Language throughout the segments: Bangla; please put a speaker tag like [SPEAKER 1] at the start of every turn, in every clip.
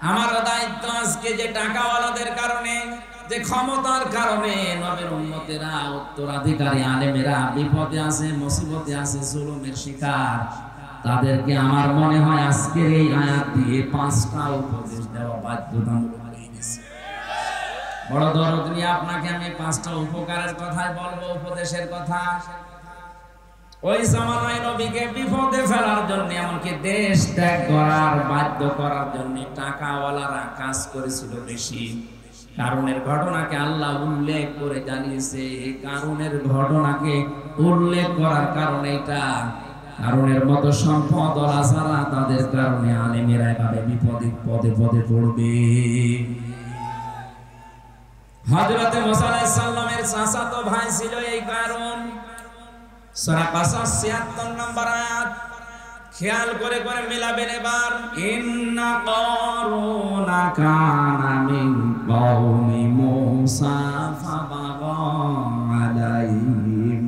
[SPEAKER 1] আমার দায়িত্ব আজকে যে টাকাওয়ালাদের কারণে, যে ক্ষমতার কারণে নবীর উম্মতেরা, উত্তরাধিকারী আলেমেরা বিপদে আছে, মুসিবতে আছে, জুলুমের শিকার, তাদেরকে আমার মনে হয় আজকের এই আয়াত দিয়ে 5টা উপদেশ দেওয়া বাধ্যতামূলক হয়ে গেছে। বড় দরদ নিয়ে আপনাকে আমি 5টা উপকারের কথাই বলবো, উপদেশের কথা। ওই জামানায় নবীকে বিপদে ফেলার জন্য, এমনকি দেশ ত্যাগ করার বাধ্য করার জন্য টাকাওয়ালারা কাজ করেছিল বেশি। কারণের ঘটনাকে আল্লাহ উল্লেখ করে জানিয়েছে। এই কারণের ঘটনাকে উল্লেখ করার কারণে এটা, কারণের মতো সম্পদ ছাড়া তাদের কারণে আলেমেরা এভাবে বিপদে পদে পদে পড়বে। হযরত মুসা আলাইহিস সালামের চাচাতো ভাই ছিল এই কারণ। সূরা কাসাস ৭৬ নম্বর আয়াত খেয়াল করে করে মিলাবেন এবার। ইন্না কারুনা কানা মিন কওমি মুসা ফাবাগা আলাইহিম।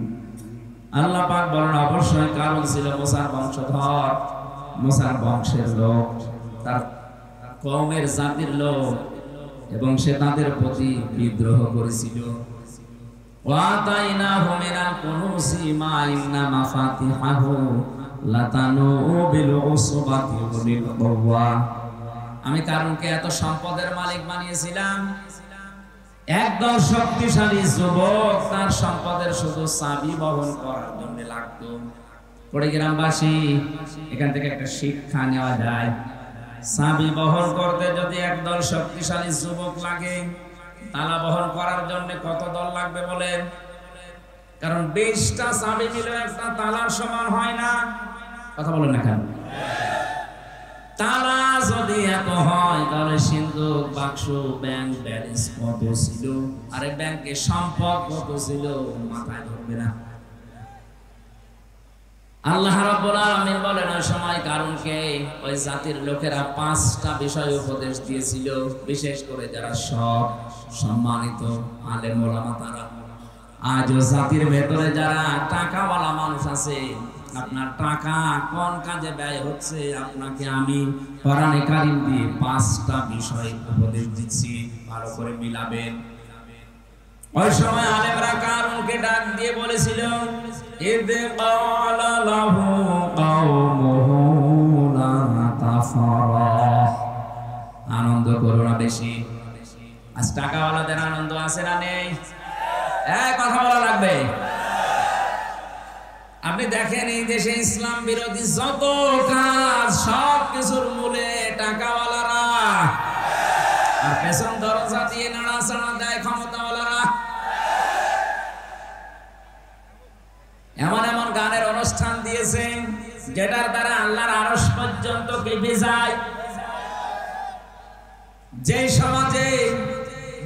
[SPEAKER 1] আল্লাহ পাক বলেন অবশ্যই কারণ ছিল মুসার বংশধর, মুসার বংশের লোক, তার কওমের জাতির লোক, এবং সে তাদের প্রতি বিদ্রোহ করেছিল। ওয়াতাইনাহু মিনাল কুনুসি মা ইন্না মাফাতিহাহু লাতানু বিল উসবাতি ওয়ালিল কুওয়া। আমি কারণকে এত সম্পদের মালিক বানিয়েছিলাম, একদল শক্তিশালী যুবক তার সম্পদের শুধু চাবি বহন করার জন্য লাগতো। কুড়িগ্রামবাসী, এখান থেকে একটা শিক্ষা নেওয়া যায়। চাবি বহন করতে যদি একদল শক্তিশালী যুবক লাগে, তালা বহন করার জন্য কত দল লাগবে বলেন? কারণ 20টা চাবি মিলে একটা তালার সমান হয় না। কথা বলেন না কেন? তালা যদি এত হয় তাহলে সিন্ধুক, বাক্স, ব্যাংক ব্যালেন্স কত ছিল, আরে ব্যাংকে সম্পদ কত ছিল, মাথায় ধরবে না। আল্লাহ রাব্বুল আলামিন বলেন ওই সময় কারণকে ওই জাতির লোকেরা 5টা বিষয় উপদেশ দিয়েছিল, বিশেষ করে যারা সব সম্মানিত আলেম ওলামা তারা। আজও জাতির ভেতরে যারা টাকাওয়ালা মানুষ আছে, আপনার টাকা কোন কাজে ব্যয় হচ্ছে আপনাকে আমি কোরআনে কারীম দিয়ে 5টা বিষয় উপদেশ দিচ্ছি, ভালো করে মিলাবেন। ওই সময় আলেমরা কারণকে ডাক দিয়ে বলেছিল, ইদ ক্বালা লাহু কওমুহু লা তাফরাহ। আনন্দ করো না বেশি। আজ টাকাওয়ালাদের আনন্দ আছে না নেই? কথা বলা লাগবে। আপনি দেখেন এই দেশে ইসলাম বিরোধী যত কাজ, সব কিছুর মূলে টাকাওয়ালারা, আর পেছন দরজা দিয়ে নাড়াচাড়া দেয় ক্ষমতাওয়ালারা। এমন এমন গানের অনুষ্ঠান দিয়েছে যেটার দ্বারা আল্লাহর আরশ পর্যন্ত কেঁপে যায়। যে সমাজে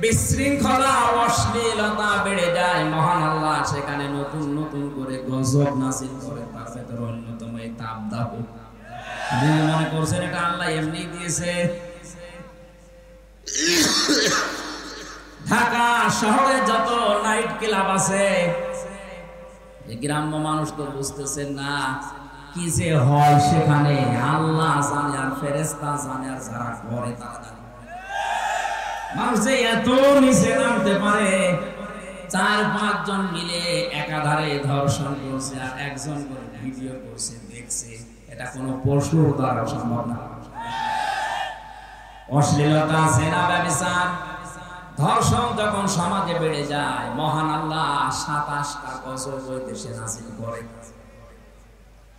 [SPEAKER 1] বিশৃঙ্খলা, অশ্লীলতা বেড়ে যায়, মহান আল্লাহ সেখানে নতুন নতুন করে গজব নাযিল করে। তার ভেতরে অন্যতম এই তাবদাহ। আপনি মনে করছেন এটা আল্লাহ এমনি দিয়েছে? ঢাকা শহরে যত নাইট ক্লাব আছে, গ্রাম্য মানুষ তো বুঝতেছেন না কি যে হয় সেখানে। আল্লাহ জানে, আর ফেরেশতা জানে, আর যারা করে তারা জানে। মানুষ যে এত নিচে নামতে পারে, 4-5 জন মিলে একাধারে ধর্ষণ করছে, আর একজন করে ভিডিও করছে, দেখছে, এটা কোনো পশুর দ্বারা সম্ভব না। অশ্লীলতা, জেনা, ব্যভিচার, ধর্ষণ যখন সমাজে বেড়ে যায়, মহান আল্লাহ 27টা গজব ওই দেশে নাযিল করে।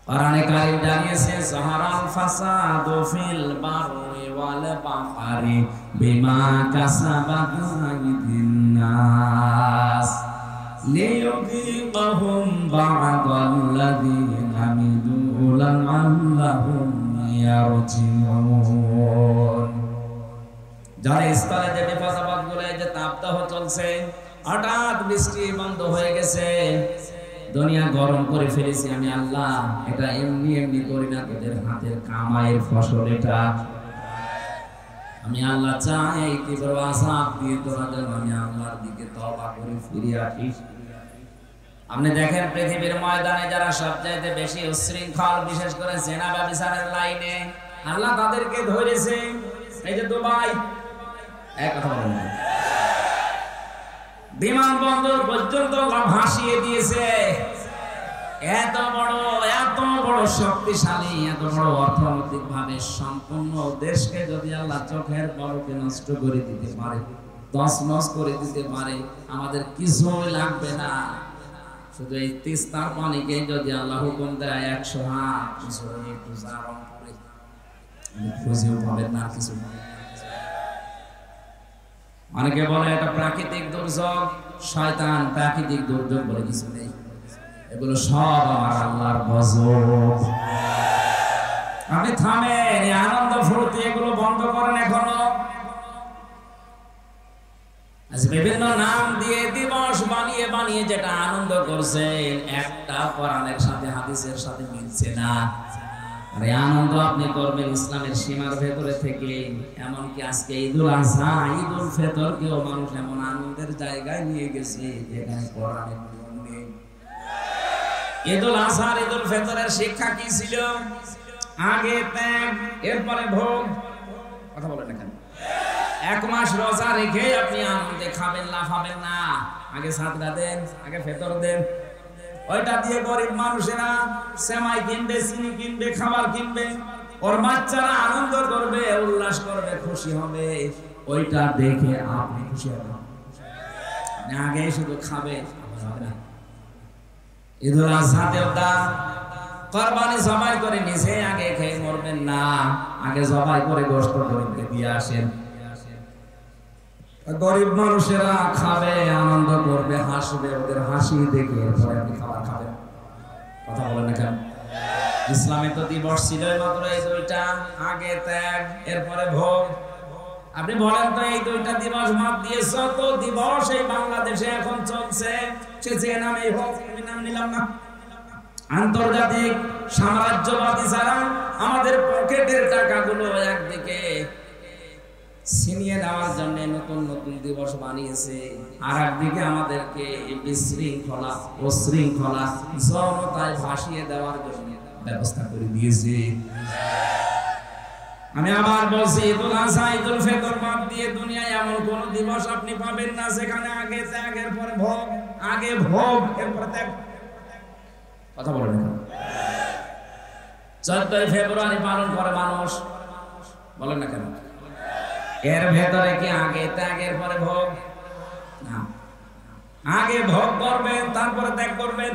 [SPEAKER 1] কোরআনে কারীম জানিয়েছে, যাহারাল ফাসাদু ফিল বাররি ওয়াল বাহরি বিমা কাসাবাত আইদিন নাস লিয়ুযীকাহুম বা'দাল্লাযী আমিলু লা'আল্লাহুম ইয়ারজিউন। যারা স্থলে যে বিপদ গুলো, যে তাপদাহ চলছে, হঠাৎ বৃষ্টি বন্ধ হয়ে গেছে, দুনিয়া গরম করে ফেলেছি আমি আল্লাহ, এটা এমনি এমনি করি না, তোদের হাতের কামাইয়ের ফসল এটা। আমি আল্লাহ চাই এই তীব্র আযাব দিয়ে তোরা যেন আমি আল্লাহর দিকে তওবা করে ফিরে আসি। আপনি দেখেন পৃথিবীর ময়দানে যারা সবচাইতে বেশি উচ্ছৃঙ্খল, বিশেষ করে জেনা ব্যভিচারের লাইনে, আল্লাহ তাদেরকে ধরেছে। এই যে দুবাই, এক কথা বলেন না, বিমানবন্দর পর্যন্ত ভাসিয়ে দিয়েছে। এত বড় শক্তিশালী, এত বড় অর্থনৈতিক ভাবে সম্পূর্ণ দেশকে যদি আল্লাহ চোখের পলকে নষ্ট করে দিতে পারে, তছনছ করে দিতে পারে, আমাদের কিছুই লাগবে না। শুধু এই তিস্তার পানিকে যদি আল্লাহ হুকুম দেয় 100 হাত একটু জারণ করে, খুঁজেও পাবেন না কিছু। অনেকে বলে এটা প্রাকৃতিক দুর্যোগ, শয়তান, প্রাকৃতিক দুর্যোগ বলে কিছু নেই, এগুলো সব আমার আল্লাহর গজব। আপনি থামেন, আনন্দ ফুর্তি এগুলো বন্ধ করেন। এখনো বিভিন্ন নাম দিয়ে দিবস বানিয়ে যেটা আনন্দ করছেন, একটা কোরআনের সাথে হাদিসের সাথে মিলছে না। আরে আনন্দ আপনি করবেন ইসলামের সীমার ভেতরে থেকে। এমনকি আজকে ঈদুল আজহা, ঈদুল ফিতরকেও মানুষ এমন আনন্দের জায়গায় নিয়ে গেছে যেখানে কোরআনের নিয়ম নেই। ঈদুল আজহা, ঈদুল ফিতরের শিক্ষা কি ছিল? আগে ত্যাগ, এরপরে ভোগ। কথা বলেন না কেন? 1 মাস রোজা রেখে আপনি আনন্দে খাবেন, লাফাবেন না। আগে সাদকা দেন, আগে ফিতর দেন। ওইটা দিয়ে গরিব মানুষেরা সেমাই কিনবে, চিনি কিনবে, খাবার কিনবে, ওর বাচ্চারা আনন্দ করবে, উল্লাস করবে, খুশি হবে। ওইটা দেখে আপনি খুশি হবেন, আগে শুধু খাবে। ঈদুল আজহাতেও তা কুরবানি জবাই করে নিজে আগে খেয়ে মরবেন না, আগে জবাই করে গোশত গরিবকে দিয়ে আসেন। গরিব মানুষেরা খাবে, আনন্দ করবে, হাসবে, ওদের হাসি দেখে এরপরে আপনি খাবার খাবেন। কথা বলেন না কেন? ইসলামে তো দিবস ছিল মাত্র এই দুইটা, আগে ত্যাগ, এরপরে ভোগ। আপনি বলেন তো এই দুইটা দিবস বাদ দিয়ে যত দিবস এই বাংলাদেশে এখন চলছে, সে যে নামেই হোক, আমি নাম নিলাম না, আন্তর্জাতিক সাম্রাজ্যবাদী যারা আমাদের পকেটের টাকাগুলো একদিকে ছিনিয়ে নেওয়ার জন্য নতুন নতুন দিবস বানিয়েছে, আর একদিকে আমাদেরকে বিশৃঙ্খলা, অশৃঙ্খলা, জনতায় ভাসিয়ে দেওয়ার জন্য ব্যবস্থা করে দিয়েছে। আমি আবার বলছি, ঈদুল আজহা, ঈদুল ফিতর বাদ দিয়ে দুনিয়ায় এমন কোন দিবস আপনি পাবেন না যেখানে আগে ত্যাগ, এরপরে ভোগ, আগে ভোগ, এরপরে ত্যাগ। কথা বলেন না? 14 ফেব্রুয়ারি পালন করে মানুষ, বলেন না কেন? এর ভেতরে কি আগে ত্যাগের পরে ভোগ? না, আগে ভোগ করবেন, তারপরে ত্যাগ করবেন।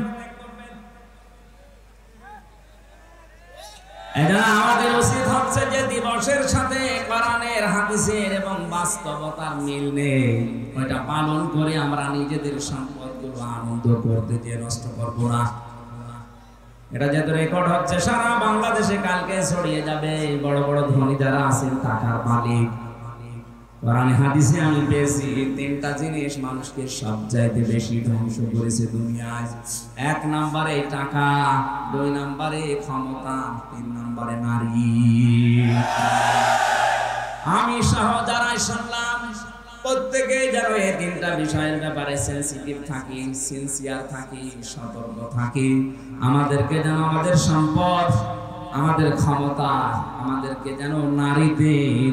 [SPEAKER 1] এটা আমাদের উচিত হচ্ছে যে দিবসের সাথে কোরআনের, হাদিসের এবং বাস্তবতার মিল নেই, ওইটা পালন করে আমরা নিজেদের সম্পদগুলো আনন্দ করতে যে নষ্ট করব না। এটা যেহেতু রেকর্ড হচ্ছে সারা বাংলাদেশে, কালকে ছড়িয়ে যাবে। বড় বড় ধনী যারা আছেন, টাকার মালিক, কোরআনে হাদিসে আমি পেয়েছি 3টা জিনিস মানুষকে সবচাইতে বেশি ধ্বংস করেছে দুনিয়ায়। 1 নম্বরে টাকা, 2 নম্বরে ক্ষমতা, 3 নম্বরে নারী। আমি সহ যারা শুনলাম প্রত্যেকেই যেন এই 3টা বিষয়ের ব্যাপারে সেনসিটিভ থাকি, সিনসিয়ার থাকি, সতর্ক থাকি। আমাদেরকে যেন আমাদের সম্পদ, আমাদের ক্ষমতা, আমাদেরকে যেন নারীতে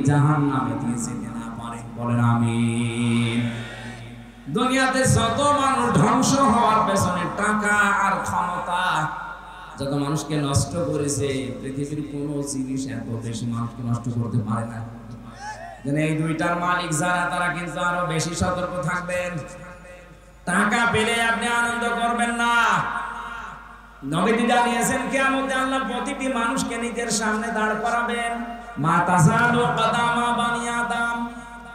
[SPEAKER 1] জাহান্নামে দিয়ে যেতে না পারে। বলেন আমিন। দুনিয়াতে যত মানুষ ধ্বংস হওয়ার পেছনে টাকা আর ক্ষমতা যত মানুষকে নষ্ট করেছে, পৃথিবীর কোনো জিনিস এত বেশি মানুষকে নষ্ট করতে পারে না। এই 2টার মালিক যারা, তারা কিন্তু আরো বেশি সতর্ক থাকবেন। টাকা পেলে আপনি আনন্দ করবেন না। নবীজি জানিয়েছেন কিয়ামতে আল্লাহ প্রতিটি মানুষকে নিজের সামনে দাঁড় করাবেন। মা তাসালু কদামা বানি আদম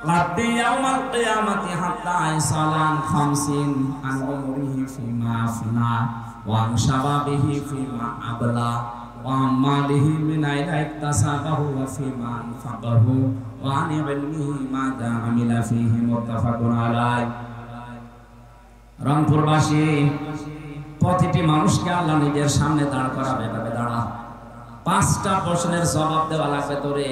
[SPEAKER 1] লাদ্দি ইয়াউমাল কিয়ামাতি হাত্তা ইসালান 50 আন উমরিহি ফিমা আফনা ওয়া আন শাবাবিহি ফিমা আবলা ওয়া মালিহি মিন আইনা ইকতাসাবাহু ওয়া ফিমা আনফাকাহু ওয়া আন ইলমিহি মাযা আমিলা ফিহি মুত্তাফাকুন আলাইহি। রংপুরবাসী প্রতিটি মানুষকে আল্লাহ নিজের সামনে দাঁড় করাবে। এভাবে দাঁড়া, 5টা প্রশ্নের জবাব দেওয়া লাগবে তোরে।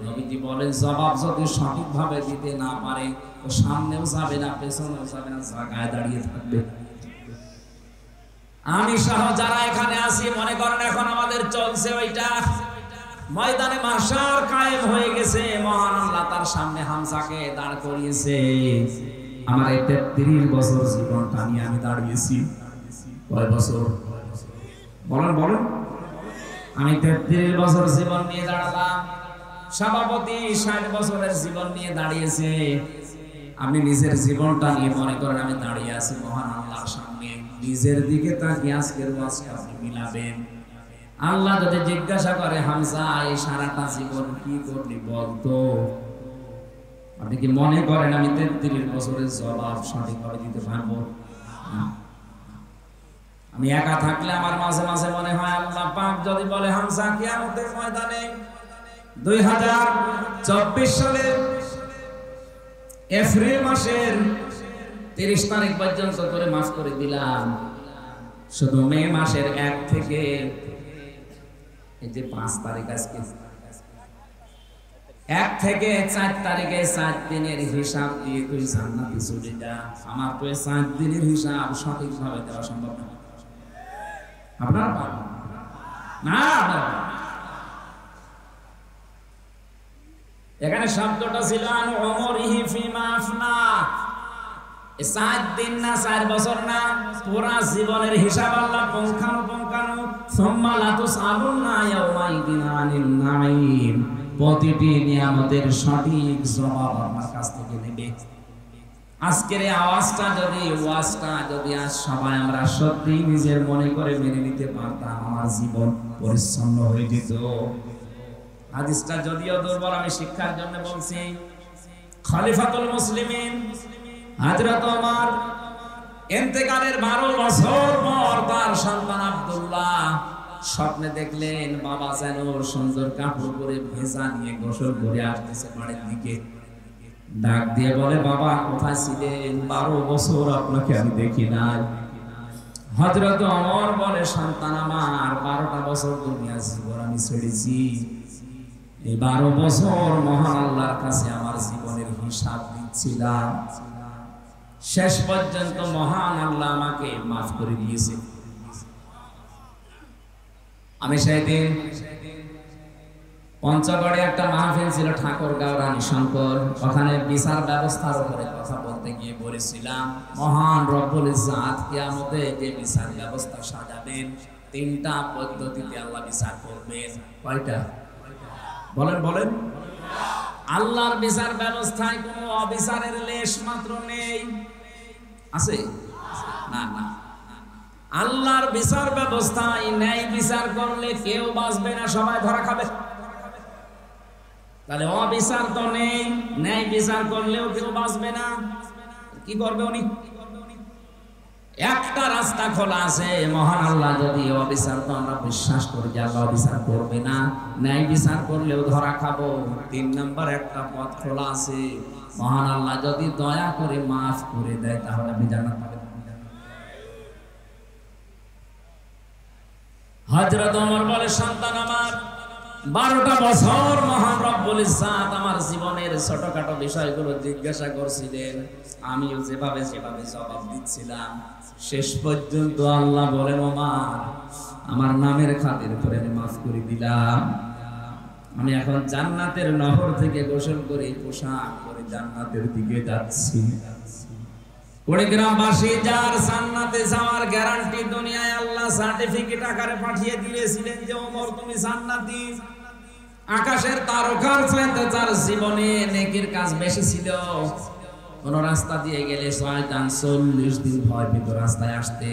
[SPEAKER 1] নবীজি বলেন, জবাব যদি সঠিকভাবে দিতে না পারে, ও সামনেও যাবে না, পেছনেও যাবে না, জায়গায় দাঁড়িয়ে থাকবে। আমি সহ যারা এখানে আছি মনে করেন এখন আমাদের চলছে ওইটা, ময়দানে মাহশার কায়েম হয়ে গেছে। মহান আল্লাহ তার সামনে হামজাকে দাঁড় করিয়েছে। আমার এই 33 বছর জীবনটা নিয়ে আমি দাঁড়িয়েছি। কয় বছর বলেন বলেন? আমি 33 বছর জীবন নিয়ে দাঁড়ালাম। সভাপতি 60 বছরের জীবন নিয়ে দাঁড়িয়েছে। আমি নিজের জীবনটা নিয়ে মনে করেন আমি দাঁড়িয়ে আছি মহান আল্লাহর সামনে। নিজের দিকে তাকিয়ে আজকের ওয়াজটা আপনি মিলাবেন। আল্লাহ যদি জিজ্ঞাসা করে হামজা এই সারাটা জীবন কি করলি বলতো, আপনি কি মনে করেন আমি 33 বছরের জবাব সঠিকভাবে দিতে পারবো? আমি একা থাকলে আমার মাঝে মাঝে মনে হয় আল্লাহ পাক যদি বলে হামজা কিয়ামতের ময়দানে 2024 সালের এপ্রিল মাসের 30 তারিখ পর্যন্ত করে মাফ করে দিলাম, শুধু মে মাসের 1 থেকে এই যে 5 তারিখ আজকে 1 থেকে 4 তারিখে 4 দিনের হিসাব দিয়ে তুই জান্নাতে চলে যা। আমার তো 4 দিনের হিসাব সঠিকভাবে দেওয়া সম্ভব না। আপনারা পারবেন না? এখানে শব্দটা ছিল আন উমরিহি ফিমা আফনা। 4 দিন না 4 বছর না, পুরা জীবনের হিসাব আল্লাহ পুঙ্খানুপুঙ্খানু সুম্মা লা তুসআলুনা ইয়াউমাইদিন আনিন নাঈম। প্রতিটি নিয়ামতের সঠিক জবাব আমার কাছ থেকে নেবে। আজকের এই আওয়াজটা যদি ওয়াজটা যদি আজ সবাই আমরা সত্যি নিজের মনে করে মেনে নিতে পারতাম, আমার জীবন পরিচ্ছন্ন হয়ে যেত। হাদিসটা যদিও দুর্বল, আমি শিক্ষার জন্য বলছি। খলিফাতুল মুসলিমিন হযরত ওমর ইন্তেকালের 12 বছর পর তার সন্তান আব্দুল্লাহ স্বপ্নে দেখলেন বাবা যেন সুন্দর কাপড় পরে ভেজা নিয়ে গোসল করে আসতেছে বাড়ির দিকে। ডাক দিয়ে বলে, বাবা কোথায় ছিলেন? 12 বছর আপনাকে আমি দেখি নাই। হযরত ওমর বলে, সন্তান আমার 12টা বছর দুনিয়া জীবন আমি ছেড়েছি। এই 12 বছর মহান আল্লাহর কাছে আমার জীবনের হিসাব দিচ্ছিলাম। শেষ পর্যন্ত মহান আল্লাহ আমাকে মাফ করে দিয়েছে। আমি সেদিন পঞ্চগড়ে একটা মাহফিল ছিল ঠাকুরগাঁও রানী শঙ্কর, ওখানে বিচার ব্যবস্থার উপরে কথা বলতে গিয়ে বলেছিলাম মহান রব্বুল ইজ্জাত কিয়ামতে যে বিচার ব্যবস্থা সাজাবেন 3টা পদ্ধতিতে আল্লাহ বিচার করবেন। কয়টা বলেন বলেন? আল্লাহর বিচার ব্যবস্থায় কোনো অবিচারের লেশ মাত্র নেই। আছে? না না। আল্লাহর বিচার ব্যবস্থায় ন্যায় বিচার করলে কেউ বাঁচবে না, সবাই ধরা খাবে। তাহলে অবিচার তো নেই, ন্যায় বিচার করলেও কেউ বাঁচবে না। কি করবে উনি? একটা রাস্তা খোলা আছে, মহান আল্লাহ যদি অবিচার, তো আমরা বিশ্বাস করি যে আল্লাহ অবিচার করবে না, ন্যায় বিচার করলেও ধরা খাবো। 3 নম্বর একটা পথ খোলা আছে, মহান আল্লাহ যদি দয়া করে মাফ করে দেয় তাহলে আপনি জান্নাত পাবেন। হযরত ওমর বলে, সন্তান আমার 12টা বছর মহান রব্বুল ইজ্জাত আমার জীবনের ছোটখাটো বিষয়গুলো জিজ্ঞাসা করছিলেন, আমিও যেভাবে জবাব দিচ্ছিলাম। শেষ পর্যন্ত আল্লাহ বলেন, ওমর আমার নামের খাতির করে আমি মাফ করে দিলাম। আমি এখন জান্নাতের নহর থেকে গোসল করে পোশাক পরে জান্নাতের দিকে যাচ্ছি। কুড়িগ্রামবাসী যার জান্নাতে যাওয়ার গ্যারান্টি দুনিয়ায় আল্লাহ সার্টিফিকেট আকারে পাঠিয়ে দিয়েছিলেন যে ওমর তুমি জান্নাতি। আকাশের তারকার চাইতে তার জীবনে নেকির কাজ বেশি ছিল। কোন রাস্তা দিয়ে গেলে 40 দিন ভয় পেত রাস্তায় আসতে।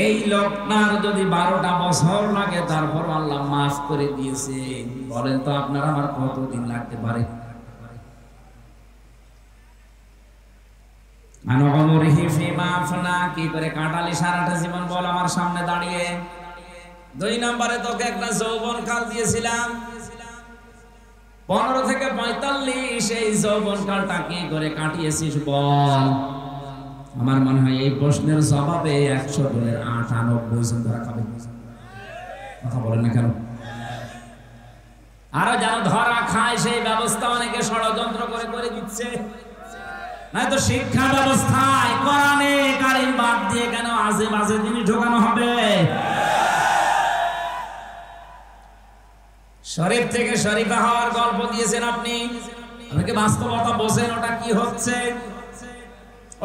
[SPEAKER 1] এই লোকটার যদি 12টা বছর লাগে তারপর আল্লাহ মাফ করে দিয়েছে। বলেন তো আপনার আমার কতদিন লাগতে পারে? কি করে কাটালি সারাটা জীবন বল আমার সামনে দাঁড়িয়ে। 2 নম্বরে তোকে একটা যৌবন কাল দিয়েছিলাম 15 থেকে 45, এই যৌবন কালটা কি করে কাটিয়েছিস বল। আমার মনে হয় এই প্রশ্নের জবাবে 100 জনের 98 জন ধরা খাবে। কথা বলেন না কেন? আরো যেন ধরা খায় সেই ব্যবস্থা অনেকে ষড়যন্ত্র করে করে দিচ্ছে। নয়তো শিক্ষা ব্যবস্থায় কোরআনে কারিম বাদ দিয়ে কেন আজে বাজে জিনিস ঢোকানো হবে? শরীফ থেকে শরীফা হওয়ার গল্প দিয়েছেন আপনি, আপনাকে বাস্তবতা বোঝেন ওটা কি হচ্ছে।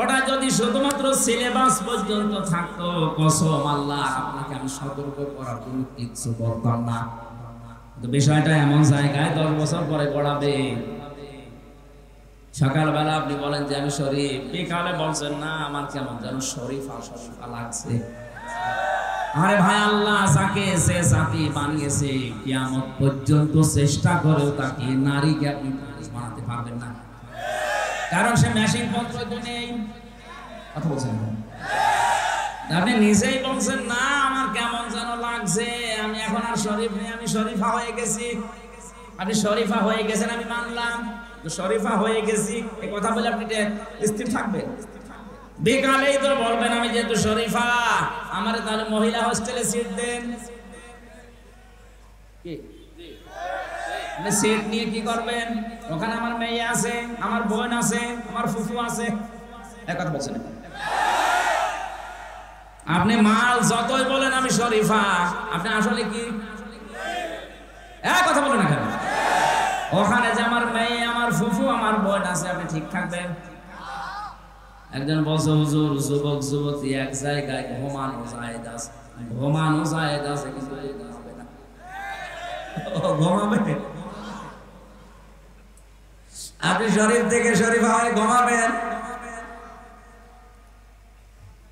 [SPEAKER 1] ওটা যদি শুধুমাত্র সিলেবাস পর্যন্ত থাকতো, কসম আল্লাহ আপনাকে আমি সতর্ক করার জন্য কিছু বলতাম না। তো বিষয়টা এমন জায়গায় 10 বছর পরে গড়াবে। সকালবেলা আপনি বলেন যে আমি শরীফ, বিকালে বলছেন না আমার কেমন যেন শরীফা শরীফা লাগছে। আরে ভাই, আল্লাহ যাকে সে জাতি বানিয়েছে কিয়ামত পর্যন্ত চেষ্টা করেও তাকে নারীকে আপনি পুরুষ বানাতে পারবেন না, কারণ সে মেশিন পত্র তো নেই। কথা বলছেন আপনি নিজেই বলছেন না আমার কেমন যেন লাগছে, আমি এখন আর শরীফ নেই, আমি শরীফা হয়ে গেছি। আপনি শরীফা হয়ে গেছেন, আমি মানলাম শরীফা হয়ে গেছি, এই কথা বলে আপনি স্থির থাকবেন? বিকালেই তো বলবেন আমি যেহেতু শরীফা, আমার তাহলে মহিলা হোস্টেলে সিট দেন। সিট নিয়ে কি করবেন? ওখানে আমার মেয়ে আছে, আমার বোন আছে, আমার ফুফু আছে। এক কথা বলছেন আপনি, মাল যতই বলেন আমি শরীফা, আপনি আসলে কি এক কথা বলেন না কেন? ওখানে যে আমার মেয়ে, আমার ফুফু, আমার বোন আছে, আপনি ঠিক থাকবেন? একজন বলছে হুজুর যুবক যুবতী এক জায়গায় ঘুমানো জায়েজ আছে, ঘুমানো জায়েজ আছে কিন্তু ঘুমাবে না। ঘুমাবে? আপনি শরীফ থেকে শরীফা হয়ে ঘুমাবেন?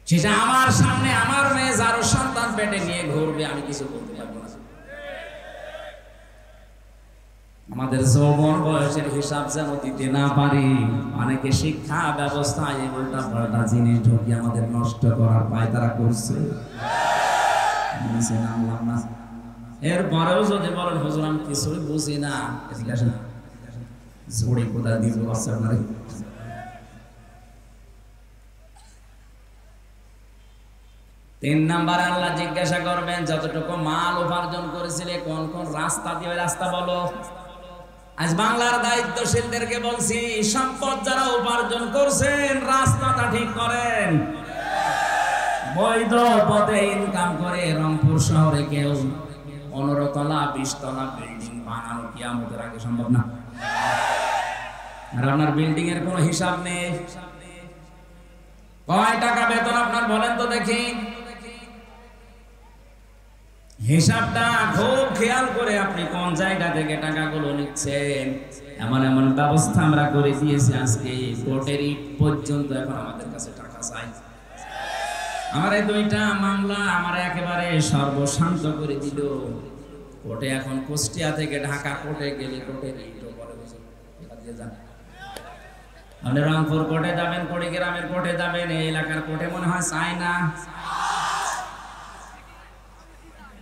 [SPEAKER 1] সেটা আমার সামনে আমার মেয়ে যারো সন্তান পেটে নিয়ে ঘুরবে, আমি কিছু বলতে পারবো না। আমাদের যৌবন বয়সের হিসাব যেন দিতে না পারি। অনেকে শিক্ষা ব্যবস্থায় উল্টা পাল্টা জিনিস ঢুকিয়ে আমাদের নষ্ট করার পায়তারা করছে। এরপরেও যদি বলেন হুজুর আমি কিছুই বুঝি না, জোরে কোথা দিব আপনার। 3 নম্বরে আল্লাহ জিজ্ঞাসা করবেন যতটুকু মাল উপার্জন করেছিলে কোন কোন রাস্তা দিয়ে, রাস্তা বলো। আজ বাংলার দায়িত্বশীলদেরকে বলছি, সম্পদ যারা উপার্জন করছেন রাস্তাটা ঠিক করেন। বৈধ পথে ইনকাম করে রংপুর শহরে কেউ 15 তলা 20 তলা বিল্ডিং বানানো কিয়ামতের আগে সম্ভব না। আর আপনার বিল্ডিং এর কোনো হিসাব নেই। কয় টাকা বেতন আপনার বলেন তো দেখি? হিসাবটা খুব খেয়াল করে আপনি কোন জায়গা থেকে টাকাগুলো নিচ্ছেন। এমন এমন ব্যবস্থা আমরা করে দিয়েছি আজকে কোর্টের পর্যন্ত এখন আমাদের কাছে টাকা চাই। আমার এই 2টা মামলা আমার একেবারে সর্বশান্ত করে দিল। কোর্টে এখন কুষ্টিয়া থেকে ঢাকা কোর্টে গেলে কোর্টের ইটও বলে দিয়ে যান। আপনি রংপুর কোর্টে যাবেন, কুড়িগ্রামের কোর্টে যাবেন, এই এলাকার কোর্টে মনে হয় চায় না।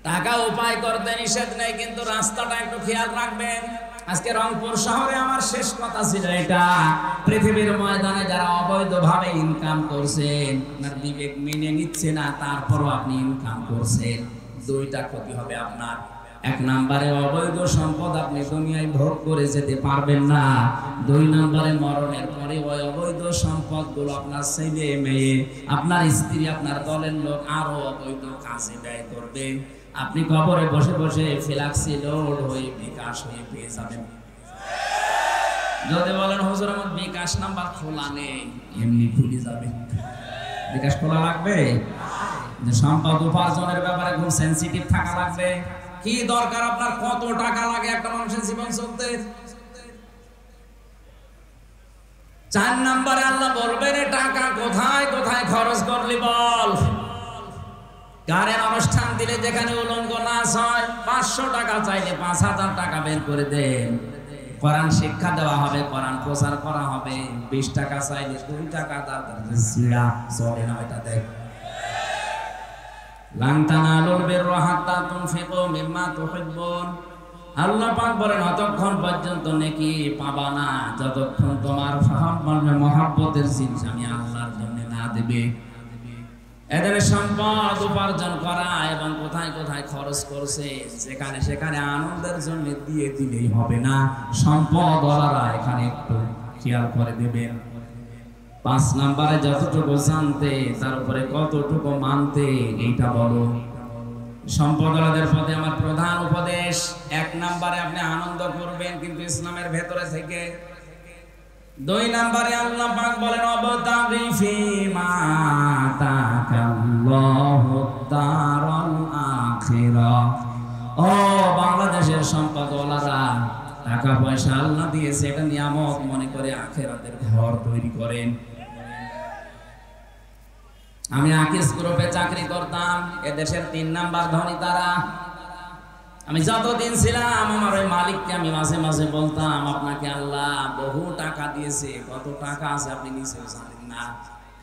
[SPEAKER 1] টাকা উপায় করতে নিষেধ নেই, কিন্তু রাস্তাটা একটু খেয়াল রাখবেন। আজকে রংপুর শহরে আমার শেষ কথা ছিল এটা, পৃথিবীর ময়দানে যারা অবৈধভাবে ইনকাম করছেন, আপনার বিবেক মেনে নিচ্ছে না, তারপরও আপনি ইনকাম করছেন, 2টা ক্ষতি হবে আপনার। 1 নম্বরে অবৈধ সম্পদ আপনি দুনিয়ায় ভোগ করে যেতে পারবেন না। 2 নম্বরে মরণের পরে ওই অবৈধ সম্পদগুলো আপনার ছেলে মেয়ে, আপনার স্ত্রী, আপনার দলের লোক আরো অবৈধ কাজে ব্যয় করবে। আপনি কবরে বসে বসে ফ্ল্যাক্সি লোড হয়ে বিকাশ হয়ে পেয়ে যাবেন। যদি বলেন হুজুর আমার বিকাশ নাম্বার খোলা নেই, এমনি ভুলে যাবে। বিকাশ খোলা লাগবে? যে সম্পদ উপার্জনের ব্যাপারে খুব সেনসিটিভ থাকা লাগবে। কি দরকার আপনার, কত টাকা লাগে একটা মানুষের জীবন চলতে? 4 নম্বরে আল্লাহ বলবেন টাকা কোথায় কোথায় খরচ করলি বল। গানের অনুষ্ঠান দিলে যেখানে উলঙ্গ নাচ হয় 500 টাকা চাইলে 5000 টাকা বের করে দেন। কোরআন শিক্ষা দেওয়া হবে, কোরআন প্রচার করা হবে, 20 টাকা চাইলে 2 টাকা দাও, চলে না এটা দেখ। লান তানালুল বিররা হাত্তা তুনফিকু মিম্মা তুহিব্বুন। আল্লাহ পাক বলেন অতক্ষণ পর্যন্ত নেকি পাবা না যতক্ষণ তোমার মহব্বতের জিনিস আমি আল্লাহর জন্য না দেবে। এদের সম্পদ উপার্জন করা এবং কোথায় কোথায় খরচ করছে যেখানে সেখানে আনন্দের জন্য দিয়ে দিলেই হবে না। সম্পদ ওরা এখানে একটু খেয়াল করে দেবেন। 5 নম্বরে যতটুকু জানতে তার উপরে কতটুকু মানতে, এইটা বলো। সম্পদওয়ালাদের প্রতি আমার প্রধান উপদেশ, 1 নম্বরে আপনি আনন্দ করবেন কিন্তু ইসলামের ভেতরে থেকে। 2 নম্বরে আল্লাহ পাক বলেন অবতাগি ফীমা আতাকাল্লাহু দারাল আখিরাহ। ও বাংলাদেশের সম্পদওয়ালারা, টাকা পয়সা আল্লাহ দিয়েছে, এটা নিয়ামত মনে করে আখিরাতের ঘর তৈরি করেন। আমি আকিস গ্রুপে চাকরি করতাম, এদেশের 3 নাম্বার ধনী তারা। আমি যতদিন ছিলাম আমার ওই মালিককে আমি মাঝে মাঝে বলতাম, আপনাকে আল্লাহ বহু টাকা দিয়েছে, কত টাকা আছে আপনি নিচেও জানেন না,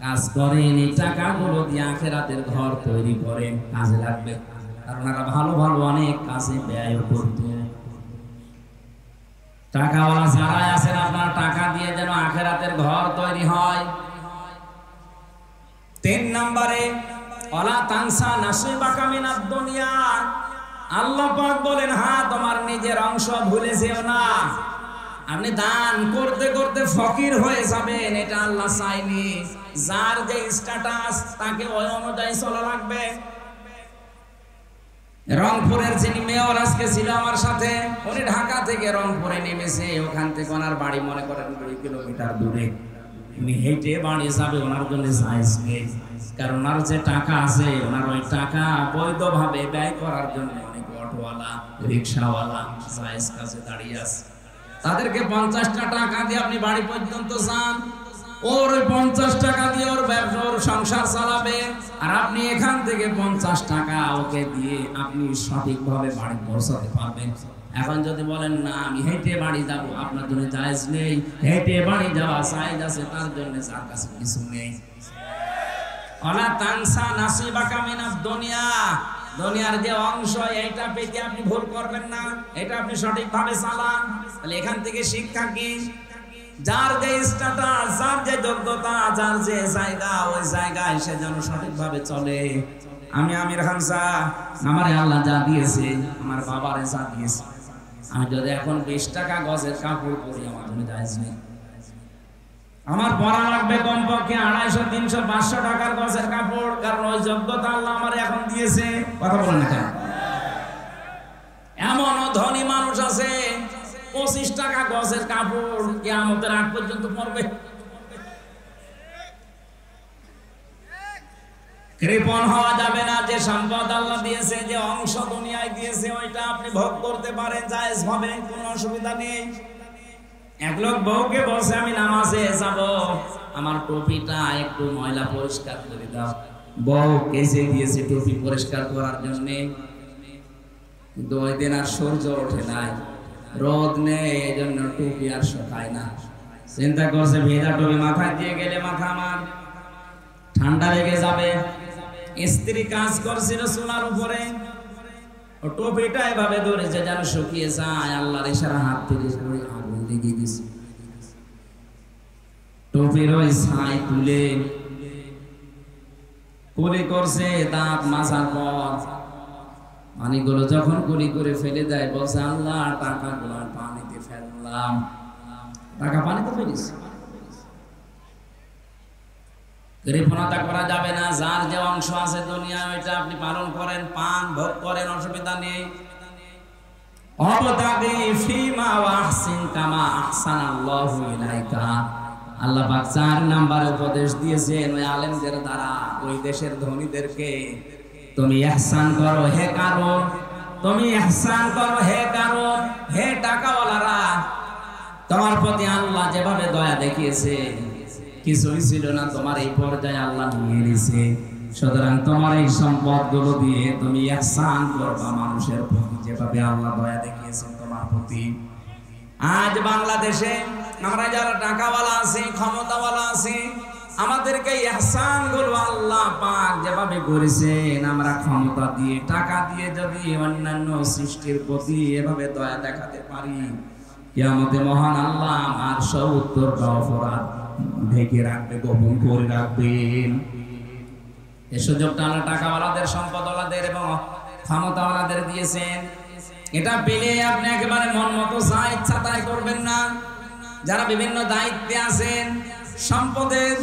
[SPEAKER 1] কাজ করেন, এই টাকাগুলো দিয়ে আখিরাতের ঘর তৈরি করেন, কাজে লাগবে। আর ওনারা ভালো ভালো অনেক কাজে ব্যয় করত। টাকাওয়ালা যারাই আছেন, আপনার টাকা দিয়ে যেন আখিরাতের ঘর তৈরি হয়। 3 নম্বরে ওয়ালা তানসা নাসিবাকা মিনাদ দুনিয়া। আল্লাহ পাক বলেন, হ্যাঁ তোমার নিজের অংশ ভুলে যেও না। আপনি দান করতে করতে ফকির হয়ে যাবেন, এটা আল্লাহ চায়নি। যার যে স্ট্যাটাস তাকে ওই অনুযায়ী চলা লাগবে। রংপুরের যিনি মেয়র আজকে ছিল আমার সাথে, উনি ঢাকা থেকে রংপুরে নেমেছে, ওখান থেকে ওনার বাড়ি মনে করেন 2 কিলোমিটার দূরে। উনি হেঁটে বাড়ি যাবে, ওনার জন্য জায়েজ নেই, কারণ ওনার যে টাকা আছে, ওনার ওই টাকা বৈধভাবে ব্যয় করার জন্য অনেক অটোওয়ালা, রিক্সাওয়ালা জায়েজ কাজে দাঁড়িয়ে আছে। তাদেরকে 50টা টাকা দিয়ে আপনি বাড়ি পর্যন্ত যান, ওর ওই 50 টাকা দিয়ে ওর ব্যবসা, ওর সংসার চালাবে, আর আপনি এখান থেকে 50 টাকা ওকে দিয়ে আপনি সঠিকভাবে বাড়ি পৌঁছাতে পারবেন। এখন যদি বলেন না আমি হেঁটে বাড়ি যাব, আপনার জন্য জায়েজ নেই। হেঁটে বাড়ি যাওয়া জায়েজ আছে তার জন্য, যার কাছে কিছু নেই। ওয়ালা তানসা নাসিবাকা মিনাদ দুনিয়া। দুনিয়ার যে অংশ, এইটা পেতে আপনি ভুল করবেন না, এটা আপনি সঠিকভাবে চালান। তাহলে এখান থেকে শিক্ষা কি? যার যে স্ট্যাটাস, যার যে যোগ্যতা, যার যে জায়গা, ওই জায়গায় সে যেন সঠিকভাবে চলে। আমি আমির খান শাহ, আমারে আল্লাহ যা দিয়েছে, আমার বাবারে যা দিয়েছে, আমি যদি এখন 20 টাকা গজের কাপড় পরি, আমার জন্য জায়েজ নেই। আমার পরা লাগবে কমপক্ষে 250, 300, 500 টাকার গজের কাপড়, কারণ ওই যোগ্যতা আল্লাহ আমার এখন দিয়েছে। কথা বলেন না কেন? এমনও ধনী মানুষ আছে 25 টাকা গজের কাপড় কিয়ামতের আগ পর্যন্ত পরবে। কৃপণ হওয়া যাবে না। যে সম্পদ আল্লাহ দিয়েছে, যে অংশ দুনিয়ায় দিয়েছে, ওইটা আপনি ভোগ করতে পারেন জায়েজ ভাবে, কোনো অসুবিধা নেই। এক লোক বউকে বলছে, আমি নামাজে যাব, আমার টুপিটা একটু ময়লা পরিষ্কার করে দাও। বউ কেসে দিয়েছে টুপি পরিষ্কার করার জন্য, কিন্তু ওই দিন আর সূর্য ওঠে নাই, রোদ নেই, এই জন্য টুপি আর শুকায় না। চিন্তা করছে ভেজা টুপি মাথায় দিয়ে গেলে মাথা আমার ঠান্ডা লেগে যাবে। স্ত্রী কাজ করছিল চুলার উপরে, ও টুপিটা এভাবে ধরেছে যেন শুকিয়ে যায়, আল্লাহর ইশারা হাত থেকে আগুন লেগে গেছে। টুপির ওই ছাই তুলে কুলি করছে, দাঁত মাজার পর পানিগুলো যখন কুলি করে ফেলে দেয়, বলছে আল্লাহ টাকাগুলো পানিতে ফেললাম। টাকা পানিতে ফেলিস। কৃপণতা করা যাবে না। যার যে অংশ আছে দুনিয়ায়, ওইটা আপনি পালন করেন, পান ভোগ করেন, অসুবিধা নেই। অবতাগি ফীমা ওয়াহসিন কামা আহসানাল্লাহু ইলাইকা। আল্লাহ পাক 4 নম্বরে উপদেশ দিয়েছেন ওই আলেমদের দ্বারা, ওই দেশের ধনীদেরকে, তুমি ইহসান করো হে কারণ, তুমি ইহসান করো হে কারণ। হে টাকাওয়ালারা, তোমার প্রতি আল্লাহ যেভাবে দয়া দেখিয়েছে, কিছুই ছিল না, তোমার এই পর্যায়ে আল্লাহ নিয়ে নিয়েছে। সুতরাং তোমার এই সম্পদগুলো দিয়ে তুমি ইহসান করবা মানুষের প্রতি, যেভাবে আল্লাহ দয়া দেখিয়েছেন তোমার প্রতি। আজ বাংলাদেশে আমরা যারা টাকাওয়ালা আছি, ক্ষমতাওয়ালা আছি, আমাদেরকে ইহসান গুলো আল্লাহ পাক যেভাবে করেছেন, আমরা ক্ষমতা দিয়ে, টাকা দিয়ে যদি অন্যান্য সৃষ্টির প্রতি এভাবে দয়া দেখাতে পারি, কিয়ামতে মহান আল্লাহ আমার সব উত্তর অপরাধ ঢেকে রাখবে, গোপন করে রাখবেন। এই সুযোগটা আল্লাহ টাকাওয়ালাদের, সম্পদওয়ালাদের এবং ক্ষমতাওয়ালাদের দিয়েছেন। এটা পেলে আপনি একেবারে মন মতো যা ইচ্ছা তাই করবেন না। যারা বিভিন্ন দায়িত্বে আছেন, সম্পদের,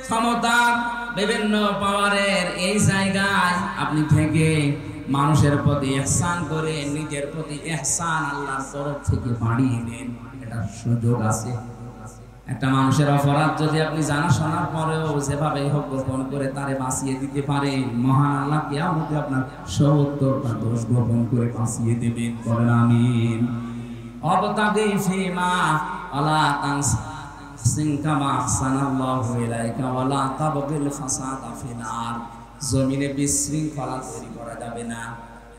[SPEAKER 1] ক্ষমতার, বিভিন্ন পাওয়ারের এই জায়গায় আপনি থেকে মানুষের প্রতি ইহসান করে নিজের প্রতি ইহসান আল্লাহর তরফ থেকে বাড়িয়ে নেন, এটা সুযোগ আছে। একটা মানুষের অপরাধ যদি আপনি জানা শোনার পরেও যেভাবে হোক গোপন করে তারে বাঁচিয়ে দিতে পারেন, মহান আল্লাহ কিয়ামতে আপনার ৭০টা দোষ গোপন করে বাঁচিয়ে দেবেন। বলেন আমিন। অবতাগি ফিমা আলা তানসিন কামা আহসানাল্লাহু ইলাইকা ওয়ালা তাবগিল ফাসাদা ফিল আরদ। জমিনে বিশৃঙ্খলা তৈরি করা যাবে না।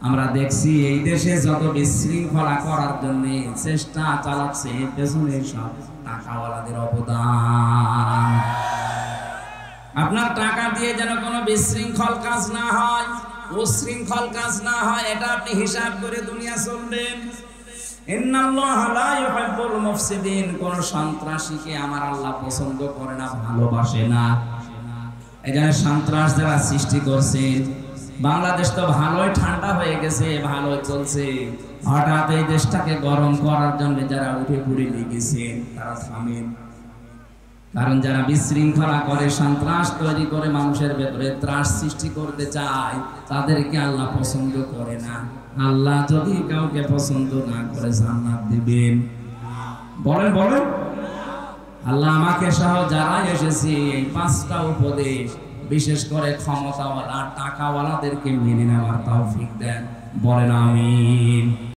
[SPEAKER 1] আমরা দেখছি এই দেশে যত বিশৃঙ্খলা করার জন্য চেষ্টা চালাচ্ছে, পেছনে সব টাকাওয়ালাদের অবদান। আপনার টাকা দিয়ে যেন কোনো বিশৃঙ্খল কাজ না হয়, উশৃঙ্খল কাজ না হয়, এটা আপনি হিসাব করে দুনিয়া চলবেন। ইন্নাল্লাহা লা ইউহিব্বুল মুফসিদিন। কোন সন্ত্রাসীকে আমার আল্লাহ পছন্দ করে না, ভালোবাসে না। এখানে সন্ত্রাস যারা সৃষ্টি করছেন, বাংলাদেশ তো ভালোই ঠান্ডা হয়ে গেছে, ভালোই চলছে, হঠাৎ এই দেশটাকে গরম করার জন্য যারা উঠে পড়ে লেগেছেন তারা থামেন। কারণ যারা বিশৃঙ্খলা করে, সন্ত্রাস তৈরি করে, মানুষের ভেতরে ত্রাস সৃষ্টি করতে চায়, তাদেরকে আল্লাহ পছন্দ করে না। আল্লাহ যদি কাউকে পছন্দ না করে জান্নাত দিবেন? বলেন বলেন। আল্লাহ আমাকে সহ যারা এসেছি এই 5টা উপদেশ, বিশেষ করে ক্ষমতাওয়ালা টাকাওয়ালাদেরকে মেনে নেওয়ার তৌফিক দেন। বলেন আমিন।